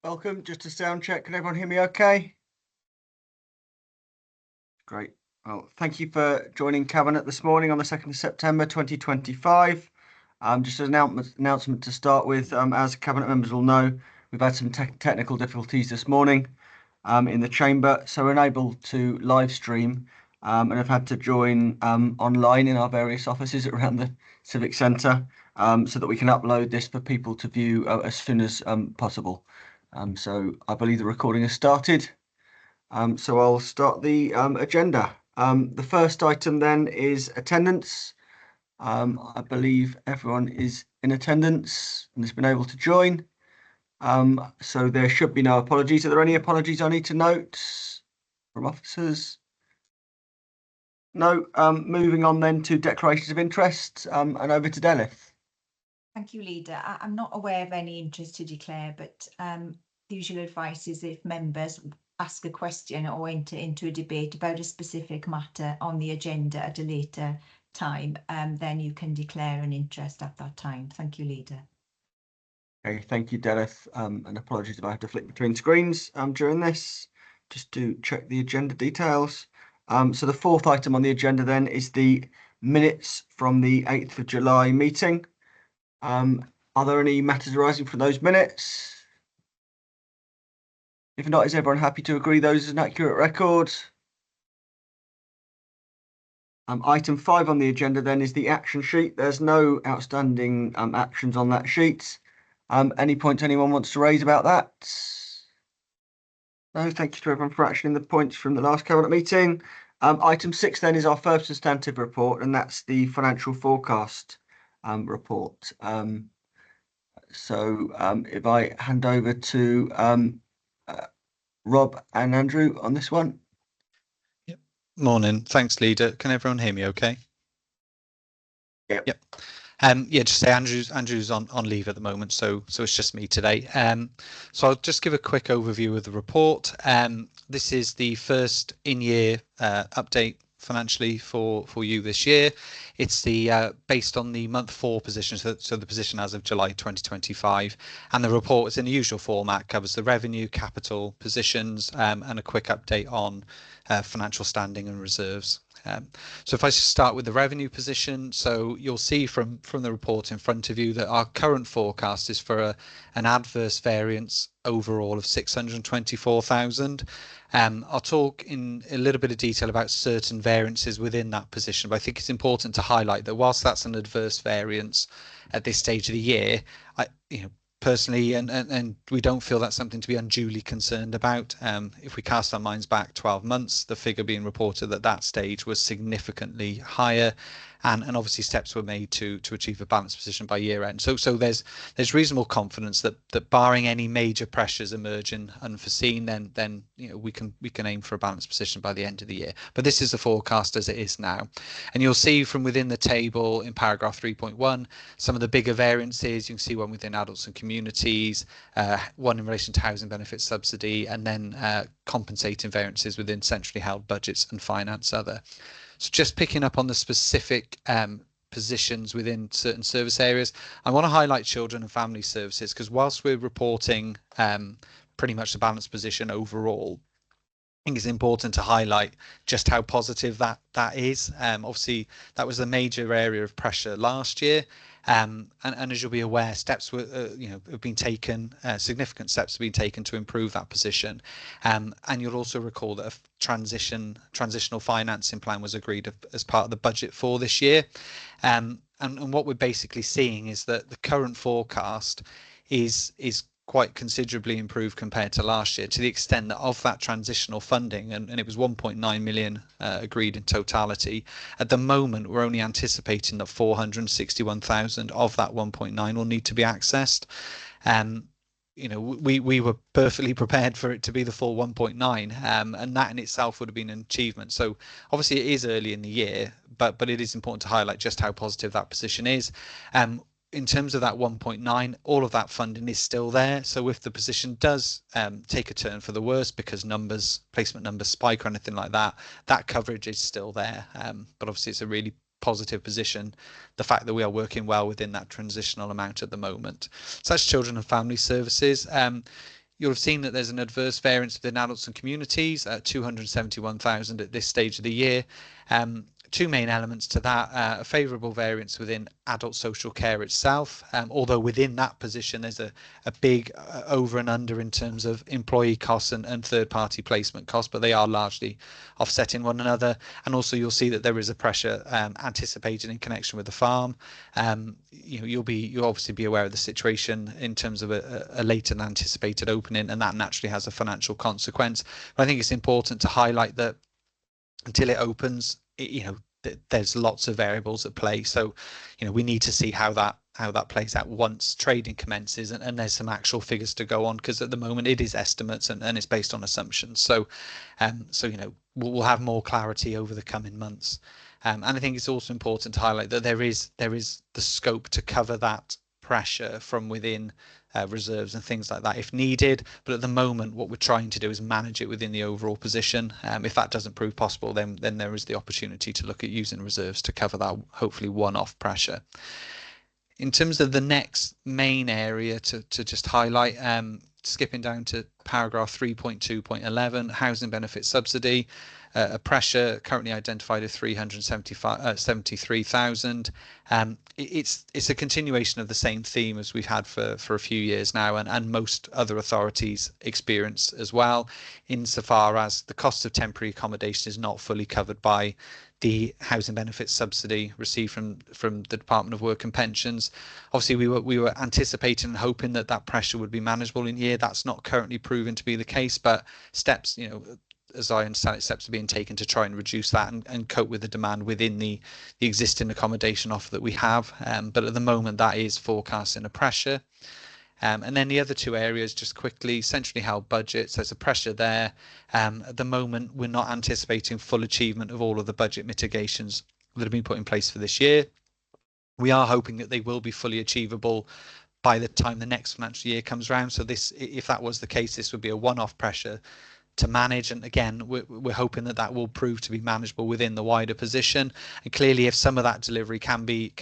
Welcome. Just a sound check. Can everyone hear me okay? Great. Well, thank you for joining Cabinet this morning on the 2nd of September 2025. Just an announcement to start with. As Cabinet members will know, we've had some technical difficulties this morning in the chamber, so we're unable to live stream and have had to join online in our various offices around the Civic Centre so that we can upload this for people to view as soon as possible. So I believe the recording has started. So I'll start the agenda. The first item then is attendance. I believe everyone is in attendance and has been able to join. So there should be no apologies. Are there any apologies I need to note from officers? No. Moving on then to declarations of interest and over to Delith. Thank you, Leader. I'm not aware of any interest to declare, but the usual advice is if members ask a question or enter into a debate about a specific matter on the agenda at a later time, then you can declare an interest at that time. Thank you, Leader. Okay, thank you, Delith. And apologies if I have to flick between screens during this, just to check the agenda details. So the fourth item on the agenda then is the minutes from the 8th of July meeting. Are there any matters arising from those minutes? If not, is everyone happy to agree those as an accurate record? Item 5 on the agenda then is the action sheet. There's no outstanding actions on that sheet. Any points anyone wants to raise about that? No, thank you to everyone for actioning the points from the last Cabinet meeting. Item 6 then is our first substantive report, and that's the financial forecast report. So if I hand over to Rob and Andrew on this one. Yep. Morning. Thanks, Leader. Can everyone hear me okay? Yep. Yeah, just say Andrew's on leave at the moment, so it's just me today. So I'll just give a quick overview of the report. This is the first in-year update financially for you this year. It's the based on the month 4 position, so the position as of July 2025, and the report is in the usual format, covers the revenue, capital positions, and a quick update on financial standing and reserves. So if I just start with the revenue position, so you'll see from the report in front of you that our current forecast is for an adverse variance overall of 624,000. I'll talk in a little bit of detail about certain variances within that position, but I think it's important to highlight that whilst that's an adverse variance at this stage of the year, personally, and we don't feel that's something to be unduly concerned about. If we cast our minds back 12 months, the figure being reported at that stage was significantly higher, and obviously steps were made to achieve a balanced position by year end. So there's reasonable confidence that barring any major pressures emerging unforeseen, then we can aim for a balanced position by the end of the year. But this is the forecast as it is now, and you'll see from within the table in paragraph 3.1 some of the bigger variances. You can see one within adults and communities, one in relation to housing benefit subsidy, and then compensating variances within centrally held budgets and finance other. So just picking up on the specific positions within certain service areas, I want to highlight children and family services, because whilst we're reporting pretty much the balanced position overall, I think it's important to highlight just how positive that is. Obviously, that was a major area of pressure last year. And as you'll be aware, steps were, have been taken, significant steps have been taken to improve that position. And you'll also recall that a transitional financing plan was agreed as part of the budget for this year. And what we're basically seeing is that the current forecast is quite considerably improved compared to last year, to the extent that of that transitional funding, and it was 1.9 million agreed in totality, at the moment we're only anticipating that 461,000 of that 1.9 will need to be accessed. We were perfectly prepared for it to be the full 1.9, and that in itself would have been an achievement. So obviously it is early in the year, but it is important to highlight just how positive that position is. In terms of that 1.9, all of that funding is still there. So if the position does take a turn for the worse because placement numbers spike or anything like that, that coverage is still there. But obviously it's a really positive position, the fact that we are working well within that transitional amount at the moment. So that's children and family services. You'll have seen that there's an adverse variance within adults and communities at 271,000 at this stage of the year. Two main elements to that: a favourable variance within adult social care itself, although within that position there's a big over and under in terms of employee costs and third-party placement costs, but they are largely offsetting one another. And also you'll see that there is a pressure anticipated in connection with the farm. You'll obviously be aware of the situation in terms of a later than anticipated opening, and that naturally has a financial consequence. But I think it's important to highlight that until it opens, there's lots of variables at play. So, we need to see how that plays out once trading commences, and there's some actual figures to go on, because at the moment it is estimates and it's based on assumptions. So we'll have more clarity over the coming months. And I think it's also important to highlight that there is the scope to cover that pressure from within reserves and things like that if needed, but at the moment what we're trying to do is manage it within the overall position. If that doesn't prove possible, then there is the opportunity to look at using reserves to cover that hopefully one-off pressure. In terms of the next main area to just highlight, skipping down to paragraph 3.2.11, housing benefit subsidy, a pressure currently identified of 373,000. It's a continuation of the same theme as we've had for a few years now, and most other authorities experience as well, insofar as the cost of temporary accommodation is not fully covered by the housing benefits subsidy received from the Department of Work and Pensions. Obviously, we were anticipating and hoping that pressure would be manageable in year. That's not currently proven to be the case, but steps, as I understand it, steps are being taken to try and reduce that and cope with the demand within the existing accommodation offer that we have. But at the moment, that is forecasting a pressure. And then the other two areas, just quickly, centrally held budgets, there's a pressure there. At the moment, we're not anticipating full achievement of all of the budget mitigations that have been put in place for this year. We are hoping that they will be fully achievable by the time the next financial year comes around. So this, if that was the case, this would be a one-off pressure to manage, and again we're hoping that will prove to be manageable within the wider position. And clearly, if some of that delivery can be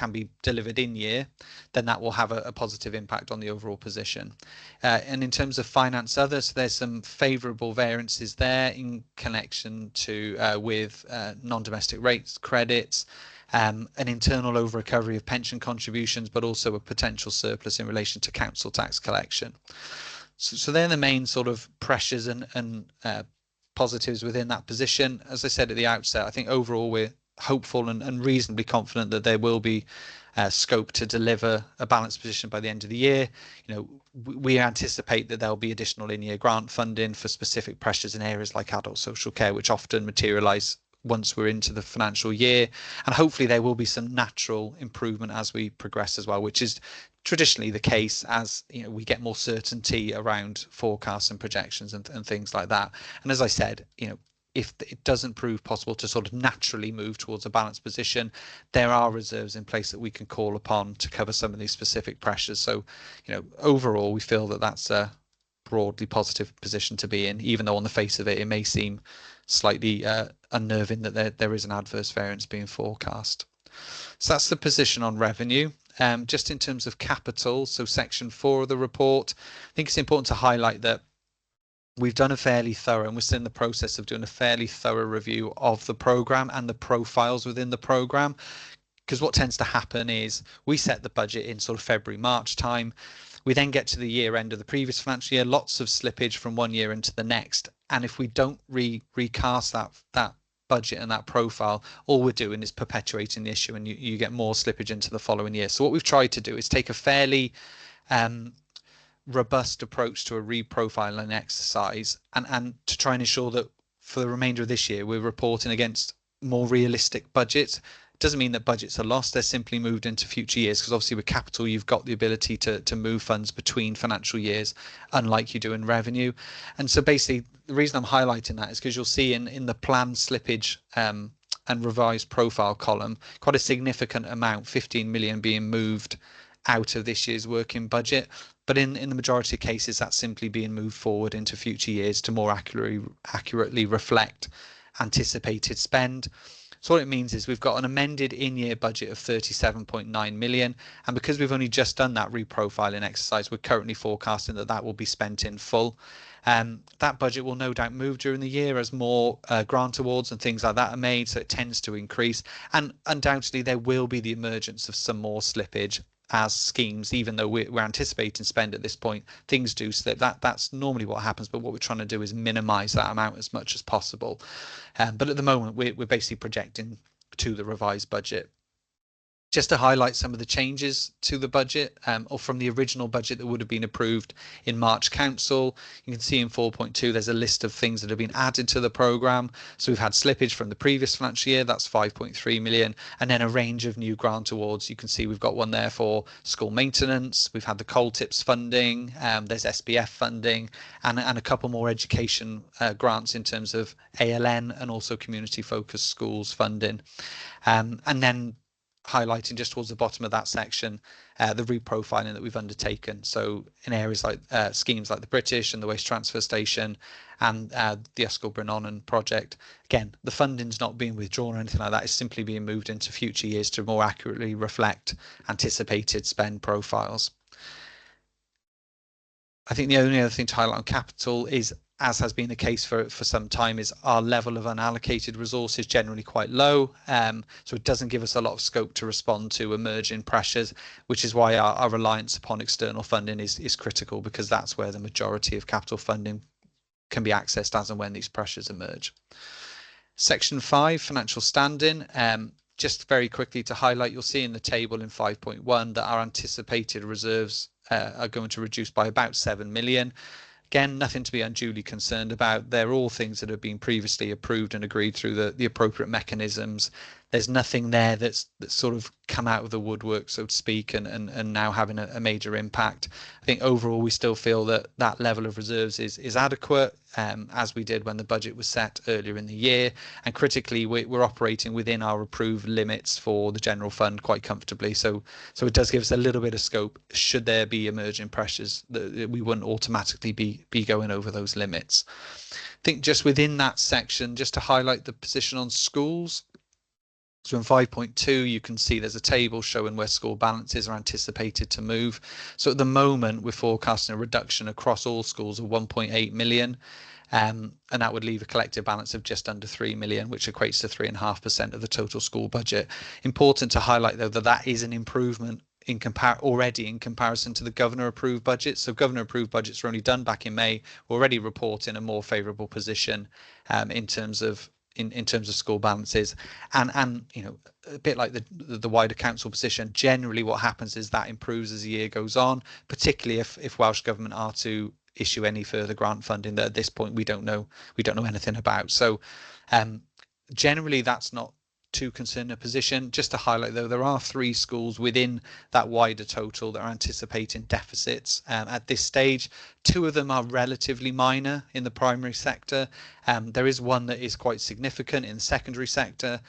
delivered in year, then that will have a positive impact on the overall position. And in terms of finance others, there's some favourable variances there in connection to with non-domestic rates credits, an internal over recovery of pension contributions, but also a potential surplus in relation to council tax collection. So they're the main sort of pressures and positives within that position. As I said at the outset, I think overall we're hopeful and reasonably confident that there will be scope to deliver a balanced position by the end of the year. We anticipate that there'll be additional in-year grant funding for specific pressures in areas like adult social care, which often materialise once we're into the financial year, and hopefully there will be some natural improvement as we progress as well, which is traditionally the case as we get more certainty around forecasts and projections and things like that. And as I said, if it doesn't prove possible to sort of naturally move towards a balanced position, there are reserves in place that we can call upon to cover some of these specific pressures. So overall we feel that that's a broadly positive position to be in, even though on the face of it may seem slightly unnerving that there is an adverse variance being forecast. So that's the position on revenue. Just in terms of capital, so section 4 of the report, I think it's important to highlight that we've done a fairly thorough, and we're still in the process of doing a fairly thorough review of the programme and the profiles within the programme. Because what tends to happen is we set the budget in sort of February, March time. We then get to the year end of the previous financial year, lots of slippage from one year into the next. And if we don't recast that budget and that profile, all we're doing is perpetuating the issue, and you get more slippage into the following year. So what we've tried to do is take a fairly robust approach to a reprofiling exercise and to try and ensure that for the remainder of this year, we're reporting against more realistic budgets. Doesn't mean that budgets are lost, they're simply moved into future years, because obviously with capital you've got the ability to move funds between financial years, unlike you do in revenue. And so basically the reason I'm highlighting that is because you'll see in the planned slippage and revised profile column quite a significant amount, 15 million, being moved out of this year's working budget. But in the majority of cases that's simply being moved forward into future years to more accurately reflect anticipated spend. So what it means is we've got an amended in-year budget of 37.9 million, and because we've only just done that reprofiling exercise, we're currently forecasting that that will be spent in full. That budget will no doubt move during the year as more grant awards and things like that are made, so it tends to increase, and undoubtedly there will be the emergence of some more slippage as schemes, even though we're anticipating spend at this point, things do slip. That's normally what happens, but what we're trying to do is minimize that amount as much as possible. But at the moment we're basically projecting to the revised budget. Just to highlight some of the changes to the budget, or from the original budget that would have been approved in March Council, you can see in 4.2 there's a list of things that have been added to the programme. So we've had slippage from the previous financial year, that's 5.3 million, and then a range of new grant awards. You can see we've got one there for school maintenance, we've had the Coal Tips funding, there's SBF funding, and a couple more education grants in terms of ALN and also community focused schools funding. And then highlighting just towards the bottom of that section the reprofiling that we've undertaken. So in areas like schemes like the British and the Waste Transfer Station and the Yscol Brynonan project, again, the funding's not being withdrawn or anything like that. It's simply being moved into future years to more accurately reflect anticipated spend profiles. I think the only other thing to highlight on capital is, as has been the case for some time, is our level of unallocated resources generally quite low. So it doesn't give us a lot of scope to respond to emerging pressures, which is why our reliance upon external funding is critical, because that's where the majority of capital funding can be accessed as and when these pressures emerge. Section 5, financial standing. Just very quickly to highlight, you'll see in the table in 5.1 that our anticipated reserves are going to reduce by about 7 million. Again, nothing to be unduly concerned about. They're all things that have been previously approved and agreed through the appropriate mechanisms. There's nothing there that's sort of come out of the woodwork, so to speak, and now having a major impact. I think overall we still feel that that level of reserves is adequate, as we did when the budget was set earlier in the year. And critically, we're operating within our approved limits for the general fund quite comfortably. So it does give us a little bit of scope should there be emerging pressures that we wouldn't automatically be going over those limits. I think just within that section, just to highlight the position on schools. So in 5.2, you can see there's a table showing where school balances are anticipated to move. So at the moment, we're forecasting a reduction across all schools of 1.8 million. And that would leave a collective balance of just under 3 million, which equates to 3.5% of the total school budget. Important to highlight, though, that is an improvement already in comparison to the governor approved budget. So governor approved budgets were only done back in May, already reporting a more favourable position in terms of school balances, and you know, a bit like the wider council position, generally what happens is that improves as the year goes on, particularly if Welsh Government are to issue any further grant funding that at this point we don't know anything about. So generally that's not too concerned a position. Just to highlight, though, there are 3 schools within that wider total that are anticipating deficits at this stage. 2 of them are relatively minor in the primary sector. There is one that is quite significant in the secondary sector.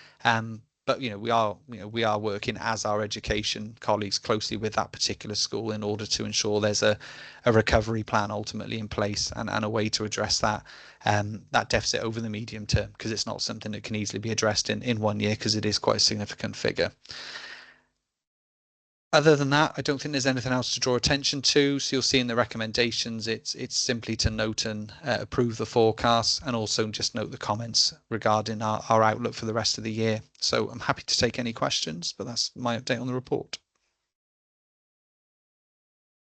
But we are working as our education colleagues closely with that particular school in order to ensure there's a recovery plan ultimately in place and a way to address that deficit over the medium term, because it's not something that can easily be addressed in 1 year, because it is quite a significant figure. Other than that, I don't think there's anything else to draw attention to. So you'll see in the recommendations, it's simply to note and approve the forecasts, and also just note the comments regarding our outlook for the rest of the year. So I'm happy to take any questions, but that's my update on the report.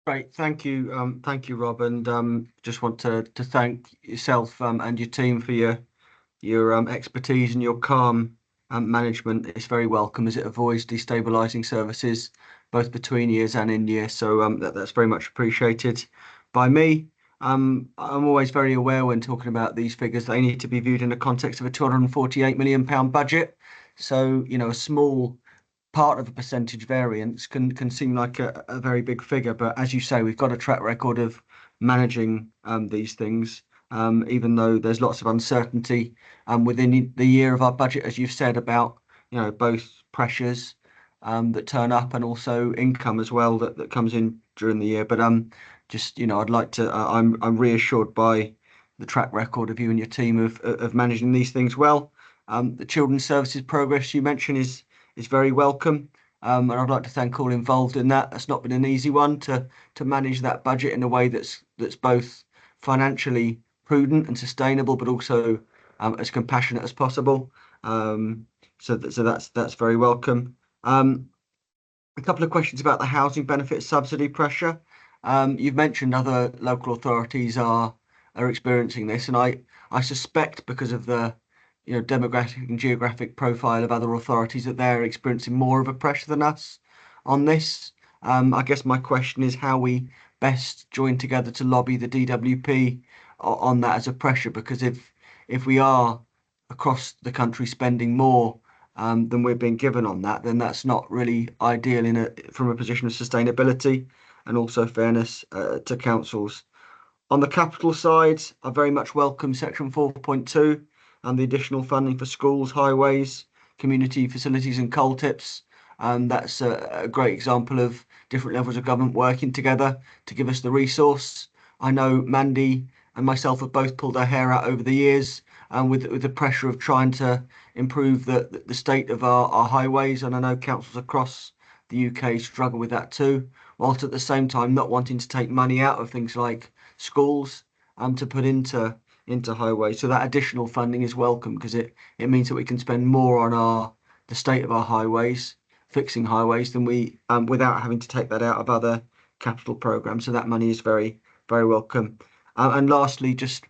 Great, thank you, Rob, and just want to thank yourself and your team for your expertise and your calm management. It's very welcome, as it avoids destabilising services both between years and in year. So that's very much appreciated by me. I'm always very aware when talking about these figures, they need to be viewed in the context of a £248 million budget. So a small part of a percentage variance can seem like a very big figure, but as you say, we've got a track record of managing these things, even though there's lots of uncertainty within the year of our budget, as you've said, about both pressures that turn up and also income as well that comes in during the year. But I'd like to I'm reassured by the track record of you and your team of managing these things well. The children's services progress you mentioned is very welcome. And I'd like to thank all involved in that. That's not been an easy one to manage that budget in a way that's both financially prudent and sustainable, but also as compassionate as possible. So that's very welcome. A couple of questions about the housing benefit subsidy pressure. You've mentioned other local authorities are experiencing this, and I suspect because of the demographic and geographic profile of other authorities that they're experiencing more of a pressure than us on this. I guess my question is how we best join together to lobby the DWP on that as a pressure, because if we are across the country spending more than we're being given on that, then that's not really ideal from a position of sustainability and also fairness to councils. On the capital side, I very much welcome section 4.2 and the additional funding for schools, highways, community facilities and coal tips. That's a great example of different levels of government working together to give us the resource. I know Mandy and myself have both pulled our hair out over the years with the pressure of trying to improve the state of our highways, and I know councils across the UK struggle with that too, whilst at the same time not wanting to take money out of things like schools to put into highways. So that additional funding is welcome because it means that we can spend more on the state of our highways, fixing highways, than we without having to take that out of other capital programs. So that money is very, very welcome. And lastly, just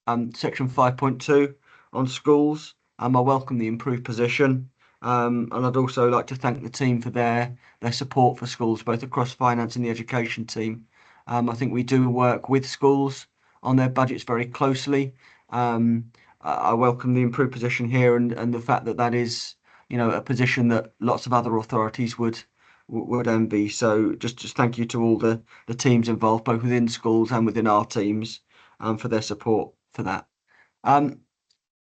section 5.2 on schools. I welcome the improved position. And I'd also like to thank the team for their support for schools, both across finance and the education team. I think we do work with schools on their budgets very closely. I welcome the improved position here and the fact that is, a position that lots of other authorities would envy. So just thank you to all the teams involved, both within schools and within our teams, for their support for that.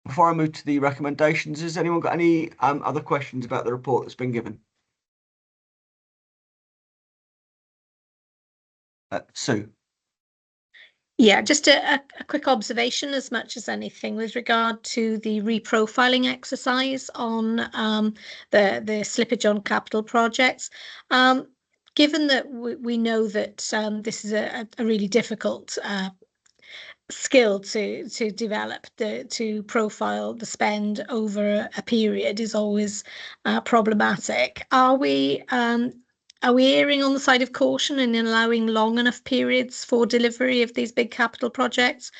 Before I move to the recommendations, has anyone got any other questions about the report that's been given? Sue. Yeah, just a quick observation as much as anything with regard to the reprofiling exercise on the slippage on capital projects. Given that we know that this is a really difficult skill to develop, to profile the spend over a period is always problematic. Are we erring on the side of caution in allowing long enough periods for delivery of these big capital projects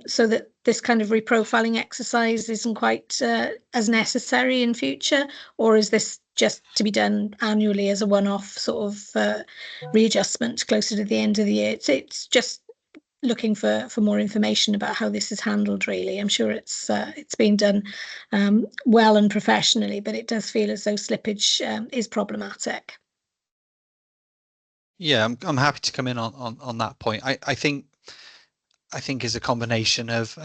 so that this kind of reprofiling exercise isn't quite as necessary in future? Or is this just to be done annually as a one-off sort of readjustment closer to the end of the year? It's just looking for more information about how this is handled, really. I'm sure it's being done well and professionally, but it does feel as though slippage is problematic. Yeah, I'm happy to come in on that point. I think is a combination of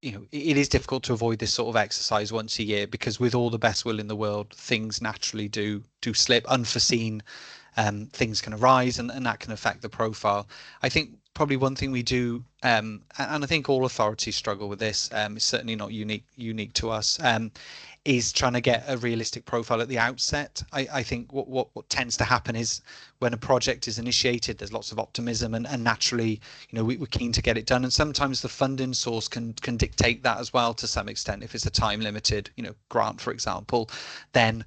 it is difficult to avoid this sort of exercise once a year, because with all the best will in the world, things naturally do slip. Unforeseen things can arise, and that can affect the profile. I think probably one thing we do, and I think all authorities struggle with this, it's certainly not unique to us, is trying to get a realistic profile at the outset. I think what tends to happen is when a project is initiated, there's lots of optimism, and naturally, we're keen to get it done. And sometimes the funding source can dictate that as well to some extent. If it's a time limited, grant, for example, then,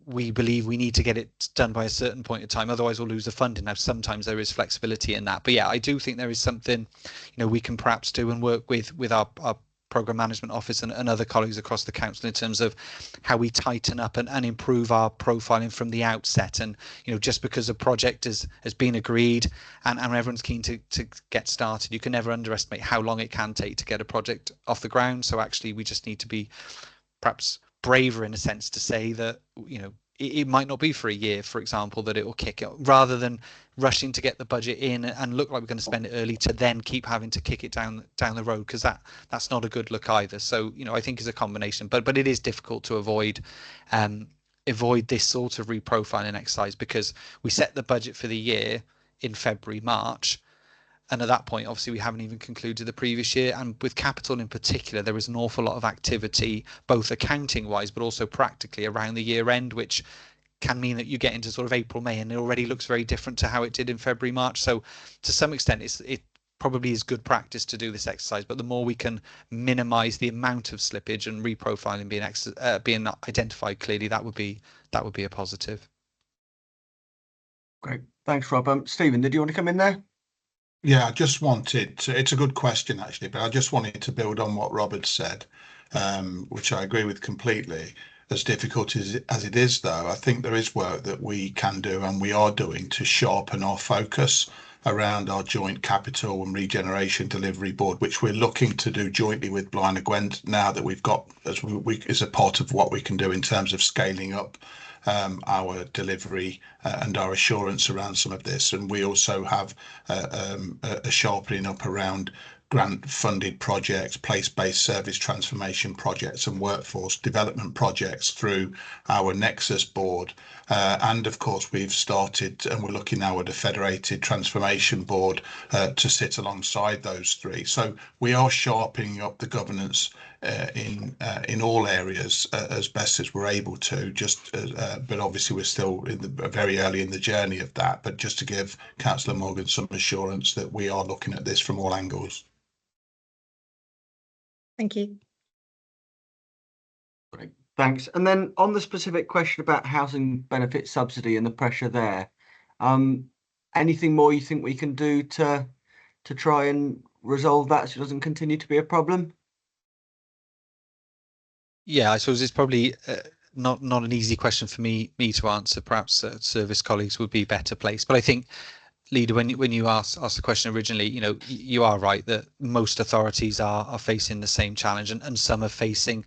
we believe we need to get it done by a certain point in time, otherwise we'll lose the funding. Now, sometimes there is flexibility in that, but yeah, I do think there is something, we can perhaps do and work with our program management office and other colleagues across the council in terms of how we tighten up and improve our profiling from the outset. And just because a project has been agreed and everyone's keen to get started, you can never underestimate how long it can take to get a project off the ground. So actually we just need to be perhaps braver in a sense to say that it might not be for a year, for example, that it will kick it, rather than rushing to get the budget in and look like we're going to spend it early to then keep having to kick it down the road, because that's not a good look either. So I think it's a combination, but it is difficult to avoid this sort of reprofiling exercise, because we set the budget for the year in February, March. at that point, obviously, we haven't even concluded the previous year. And with capital in particular, there is an awful lot of activity, both accounting wise, but also practically around the year end, which can mean that you get into sort of April, May, and it already looks very different to how it did in February, March. So to some extent, it probably is good practice to do this exercise, but the more we can minimize the amount of slippage and reprofiling being identified clearly, that would be a positive. Great, thanks, Rob. Stephen, did you want to come in there? Yeah, I just wanted to, it's a good question actually, but I just wanted to build on what Rob had said, which I agree with completely. As difficult as it is, though, I think there is work that we can do and we are doing to sharpen our focus around our joint capital and regeneration delivery board, which we're looking to do jointly with Blaenau Gwent now that we've got as a part of what we can do in terms of scaling up our delivery and our assurance around some of this. And we also have a sharpening up around grant funded projects, place-based service transformation projects and workforce development projects through our Nexus board. And of course, we've started and we're looking now at a federated transformation board to sit alongside those three. So we are sharpening up the governance in all areas as best as we're able to, but obviously we're still very early in the journey of that. But just to give Councillor Morgan some assurance that we are looking at this from all angles. Thank you. Great, thanks. And then on the specific question about housing benefit subsidy and the pressure there, anything more you think we can do to try and resolve that so it doesn't continue to be a problem? Yeah, I suppose it's probably not an easy question for me to answer. Perhaps service colleagues would be better placed. But I think, Leader, when you asked the question originally, you are right that most authorities are facing the same challenge, and some are facing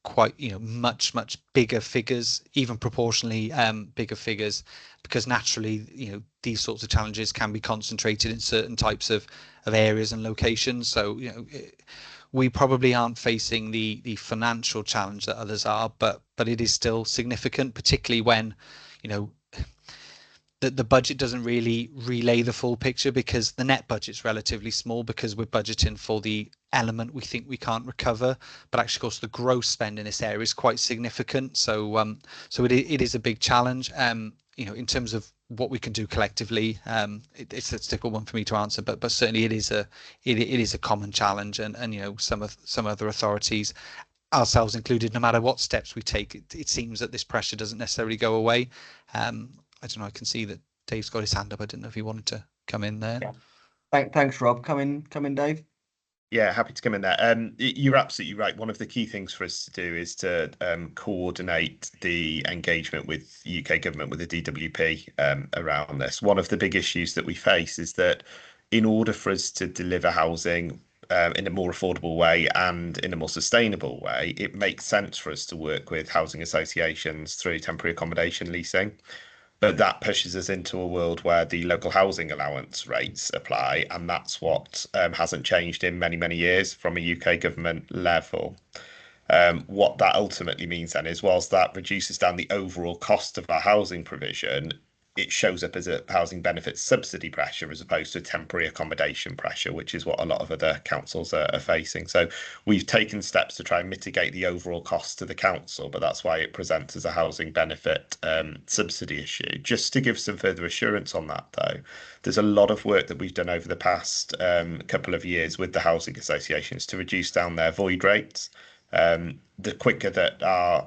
quite much bigger figures, even proportionally bigger figures, because naturally these sorts of challenges can be concentrated in certain types of areas and locations. So we probably aren't facing the financial challenge that others are, but it is still significant, particularly when the budget doesn't really relay the full picture, because the net budget's relatively small because we're budgeting for the element we think we can't recover, but actually of course the gross spend in this area is quite significant. So it is a big challenge. In terms of what we can do collectively, it's a difficult one for me to answer, but certainly it is a common challenge, and some other authorities, ourselves included, no matter what steps we take, it seems that this pressure doesn't necessarily go away. I don't know, I can see that Dave's got his hand up. I didn't know if he wanted to come in there. Yeah. Thanks, Rob. Come in, Dave. Yeah, happy to come in there. You're absolutely right. One of the key things for us to do is to coordinate the engagement with UK government, with the DWP around this. One of the big issues that we face is that in order for us to deliver housing in a more affordable way and in a more sustainable way, it makes sense for us to work with housing associations through temporary accommodation leasing. But that pushes us into a world where the local housing allowance rates apply, and that's what hasn't changed in many, many years from a UK government level. What that ultimately means then is, whilst that reduces down the overall cost of our housing provision, it shows up as a housing benefits subsidy pressure as opposed to temporary accommodation pressure, which is what a lot of other councils are facing. So we've taken steps to try and mitigate the overall cost to the council, but that's why it presents as a housing benefit subsidy issue. Just to give some further assurance on that, though, there's a lot of work that we've done over the past couple of years with the housing associations to reduce down their void rates. The quicker that our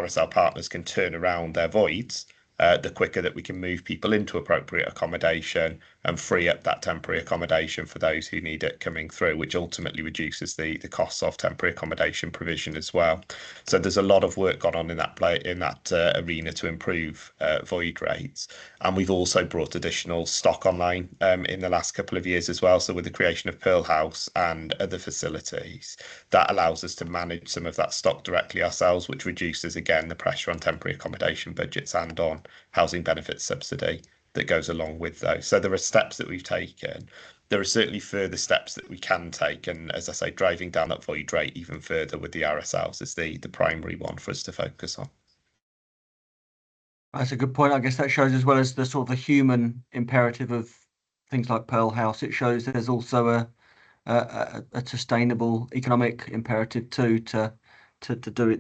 RSL partners can turn around their voids, the quicker that we can move people into appropriate accommodation and free up that temporary accommodation for those who need it coming through, which ultimately reduces the costs of temporary accommodation provision as well. So there's a lot of work gone on in that arena to improve void rates. And we've also brought additional stock online in the last couple of years as well. So with the creation of Pearl House and other facilities, that allows us to manage some of that stock directly ourselves, which reduces, again, the pressure on temporary accommodation budgets and on housing benefits subsidy that goes along with those. So there are steps that we've taken. There are certainly further steps that we can take. And as I say, driving down that void rate even further with the RSLs is the primary one for us to focus on. That's a good point. I guess that shows, as well as the sort of the human imperative of things like Pearl House, it shows there's also a sustainable economic imperative too to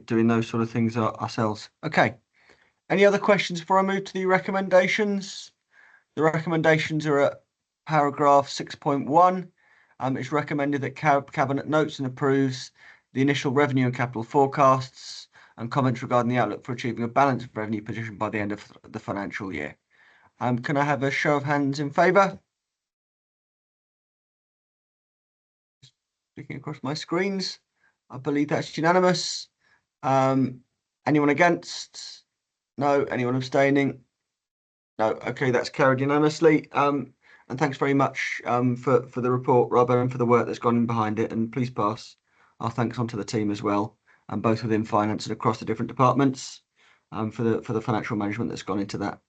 doing those sort of things ourselves. Okay. Any other questions before I move to the recommendations? The recommendations are at paragraph 6.1. It's recommended that Cabinet notes and approves the initial revenue and capital forecasts and comments regarding the outlook for achieving a balanced revenue position by the end of the financial year. Can I have a show of hands in favour? Looking across my screens, I believe that's unanimous. Anyone against? No. Anyone abstaining? No. Okay, that's carried unanimously. And thanks very much for the report, Rob, and for the work that's gone in behind it. And please pass our thanks on to the team as well, and both within finance and across the different departments, for the financial management that's gone into that.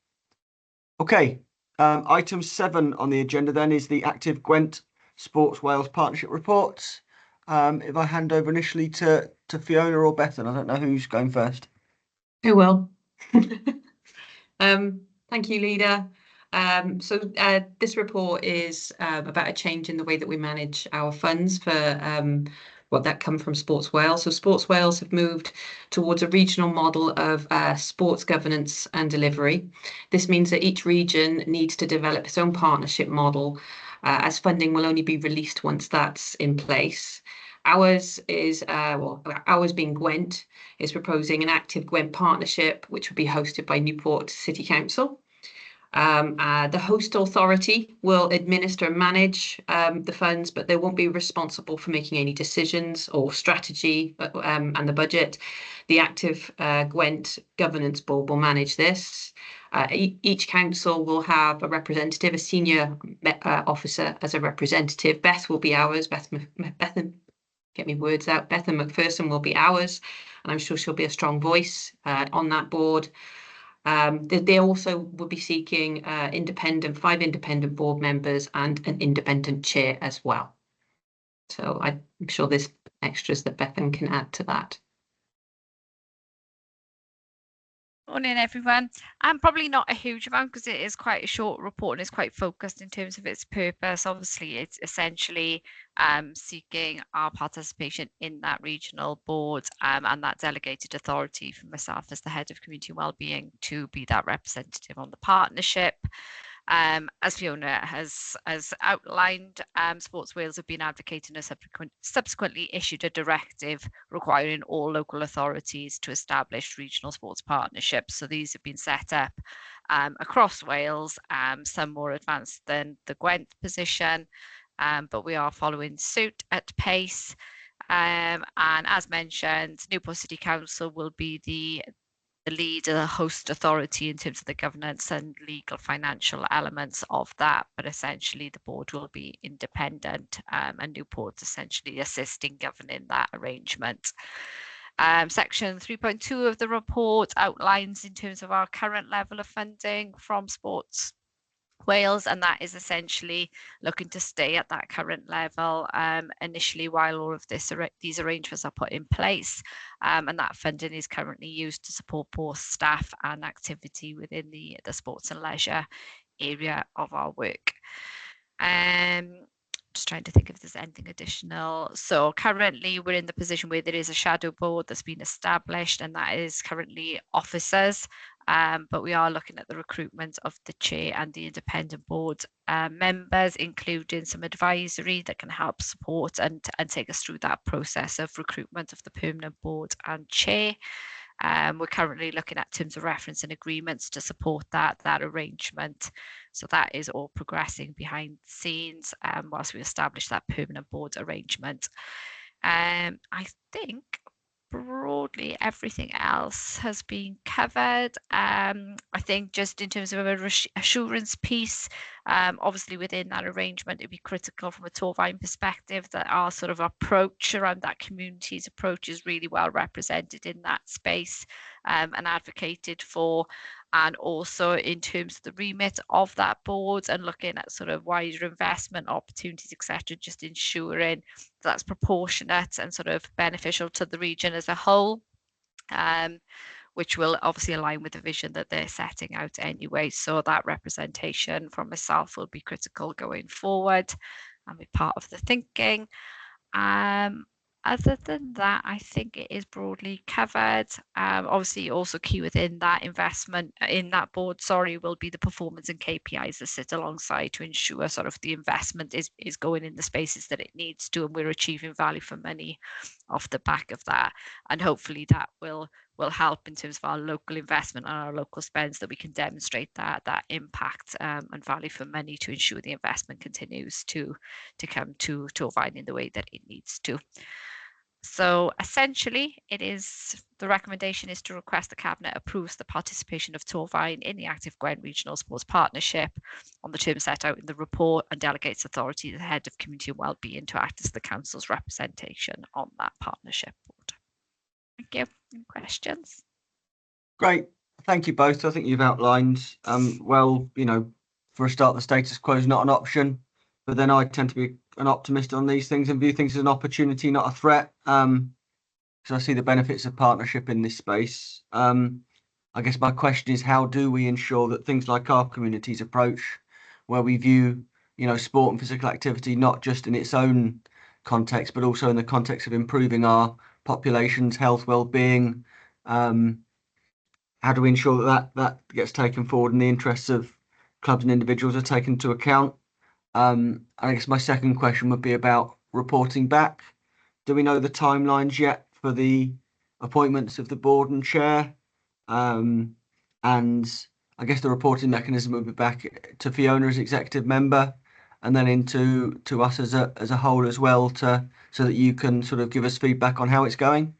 Okay. Item 7 on the agenda then is the Active Gwent Sports Wales Partnership Report. If I hand over initially to Fiona or Bethan, I don't know who's going first. Who will? Thank you, Leader. So this report is about a change in the way that we manage our funds for what that come from Sports Wales. So Sports Wales have moved towards a regional model of sports governance and delivery. This means that each region needs to develop its own partnership model, as funding will only be released once that's in place. Ours is, ours being Gwent, is proposing an Active Gwent partnership, which will be hosted by Newport City Council. The host authority will administer and manage the funds, but they won't be responsible for making any decisions or strategy and the budget. The Active Gwent Governance Board will manage this. Each council will have a representative, a senior officer as a representative. Beth will be ours. Bethan McPherson will be ours, and I'm sure she'll be a strong voice on that board. They also will be seeking 5 independent board members and an independent chair as well. So I'm sure there's extras that Bethan can add to that. Morning, everyone. Probably not a huge amount because it is quite a short report and it's quite focused in terms of its purpose. Obviously, it's essentially seeking our participation in that regional board and that delegated authority from myself as the head of community wellbeing to be that representative on the partnership. As Fiona has outlined, Sports Wales have been advocating and subsequently issued a directive requiring all local authorities to establish regional sports partnerships. So these have been set up across Wales, some more advanced than the Gwent position, but we are following suit at pace. And as mentioned, Newport City Council will be the lead, the host authority in terms of the governance and legal financial elements of that, but essentially the board will be independent, and Newport's essentially assisting governing that arrangement. Section 3.2 of the report outlines in terms of our current level of funding from Sports Wales, and that is essentially looking to stay at that current level initially while all of these arrangements are put in place, and that funding is currently used to support both staff and activity within the sports and leisure area of our work. Just trying to think if there's anything additional. So currently we're in the position where there is a shadow board that's been established, and that is currently officers, but we are looking at the recruitment of the chair and the independent board members, including some advisory that can help support and take us through that process of recruitment of the permanent board and chair. We're currently looking at terms of reference and agreements to support that arrangement. So that is all progressing behind the scenes whilst we establish that permanent board arrangement. I think broadly everything else has been covered. I think just in terms of a assurance piece, obviously within that arrangement it'd be critical from a Torfaen perspective that our sort of approach around that community's approach is really well represented in that space and advocated for, and also in terms of the remit of that board and looking at sort of wider investment opportunities, etc., just ensuring that's proportionate and sort of beneficial to the region as a whole. which will obviously align with the vision that they're setting out anyway. So that representation from myself will be critical going forward and be part of the thinking. Other than that, I think it is broadly covered. Obviously, also key within that investment in that board, will be the performance and KPIs that sit alongside to ensure sort of the investment is going in the spaces that it needs to, and we're achieving value for money off the back of that. And hopefully that will help in terms of our local investment and our local spends, that we can demonstrate that impact and value for money to ensure the investment continues to come to Torfaen in the way that it needs to. So essentially, the recommendation is to request the Cabinet approves the participation of Torfaen in the Active Gwent Regional Sports Partnership on the terms set out in the report, and delegates authority to the Head of Community and Wellbeing to act as the Council's representation on that partnership board. Thank you. Any questions? Great. Thank you both. I think you've outlined well, for a start, the status quo is not an option, but then I tend to be an optimist on these things and view things as an opportunity, not a threat. Because I see the benefits of partnership in this space. I guess my question is, how do we ensure that things like our community's approach, where we view, sport and physical activity not just in its own context, but also in the context of improving our population's health, well-being, how do we ensure that gets taken forward and the interests of clubs and individuals are taken into account? I guess my second question would be about reporting back. Do we know the timelines yet for the appointments of the board and chair? And I guess the reporting mechanism would be back to Fiona as executive member, and then into us as a whole as well, so that you can sort of give us feedback on how it's going.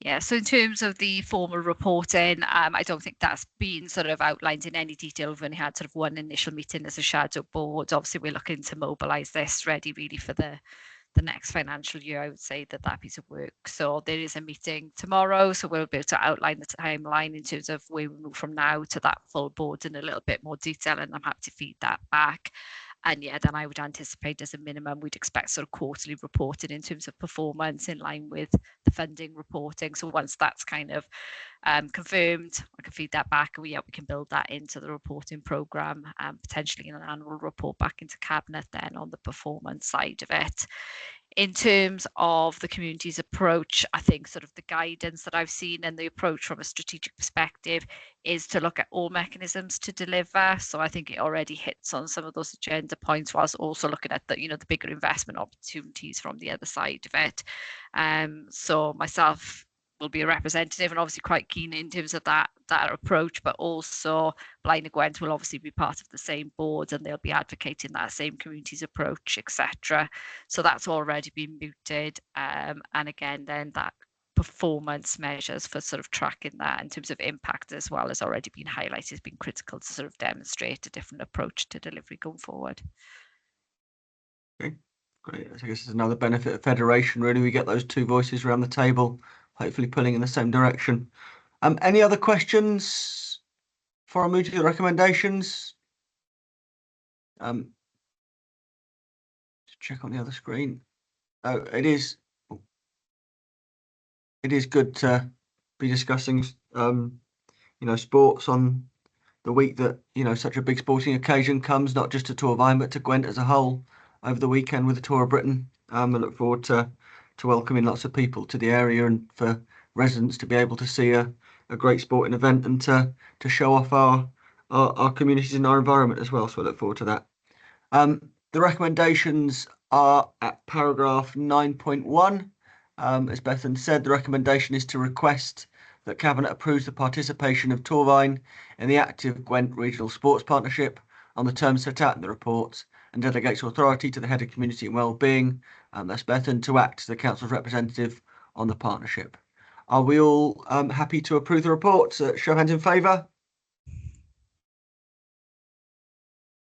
Yeah, so in terms of the formal reporting, I don't think that's been sort of outlined in any detail. We've only had sort of one initial meeting as a shadow board. Obviously, we're looking to mobilise this ready really for the next financial year. I would say that piece of work. So there is a meeting tomorrow, so we'll be able to outline the timeline in terms of where we move from now to that full board in a little bit more detail, and I'm happy to feed that back. And yeah, then I would anticipate as a minimum, we'd expect sort of quarterly reporting in terms of performance in line with the funding reporting. So once that's kind of confirmed, I can feed that back, and we can build that into the reporting programme, potentially in an annual report back into Cabinet then on the performance side of it. In terms of the community's approach, I think sort of the guidance that I've seen and the approach from a strategic perspective is to look at all mechanisms to deliver. So I think it already hits on some of those agenda points, whilst also looking at the bigger investment opportunities from the other side of it. So myself will be a representative and obviously quite keen in terms of that approach, but also Blaenau Gwent will obviously be part of the same board, and they'll be advocating that same community's approach, etc. So that's already been mooted, and again then that performance measures for sort of tracking that in terms of impact as well has already been highlighted as being critical to sort of demonstrate a different approach to delivery going forward. Okay, great. I guess it's another benefit of federation, really. We get those two voices around the table, hopefully pulling in the same direction. Any other questions before I move to the recommendations? Check on the other screen. Oh, it is good to be discussing sports on the week that such a big sporting occasion comes, not just to Torfaen but to Gwent as a whole over the weekend with the Tour of Britain. I look forward to welcoming lots of people to the area, and for residents to be able to see a great sporting event and to show off our communities and our environment as well. So I look forward to that. The recommendations are at paragraph 9.1. As Bethan said, the recommendation is to request that Cabinet approves the participation of Torfaen in the Active Gwent Regional Sports Partnership on the terms set out in the report, and delegates authority to the Head of Community and Wellbeing, that's Bethan, to act as the Council's representative on the partnership. Are we all happy to approve the report? Show of hands in favour.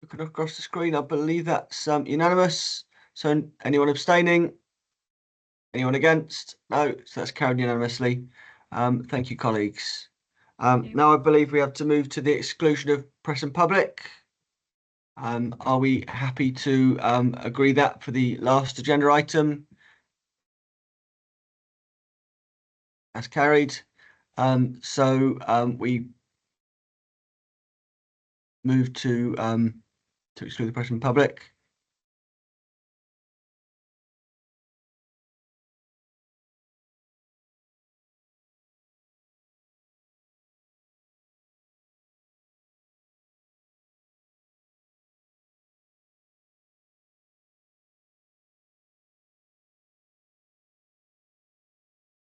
Looking across the screen, I believe that's unanimous. So anyone abstaining? Anyone against? No, so that's carried unanimously. Thank you, colleagues. Now I believe we have to move to the exclusion of press and public. Are we happy to agree that for the last agenda item? That's carried. We move to exclude the press and public.